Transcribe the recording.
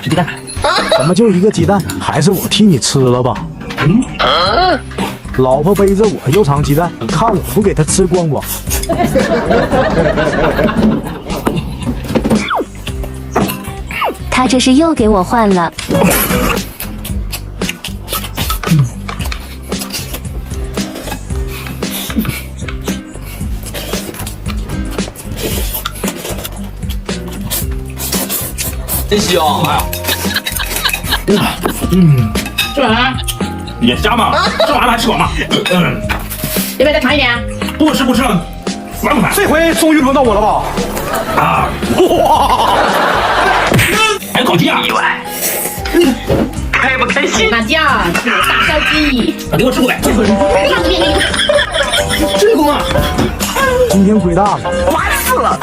吃鸡蛋。怎么就一个鸡蛋？还是我替你吃了吧。老婆背着我又藏鸡蛋，看我不给她吃光光。他这是又给我换了。真香！哎呀，吃完了，也香嘛，这玩意儿还吃饱吗？要不要再尝一点？不吃，烦不烦？这回终于轮到我了吧？啊！哇！还有烤鸡啊！开不开心？麻酱，吃大烧鸡。给我吃过来！这功啊！今天亏大了。烦死了！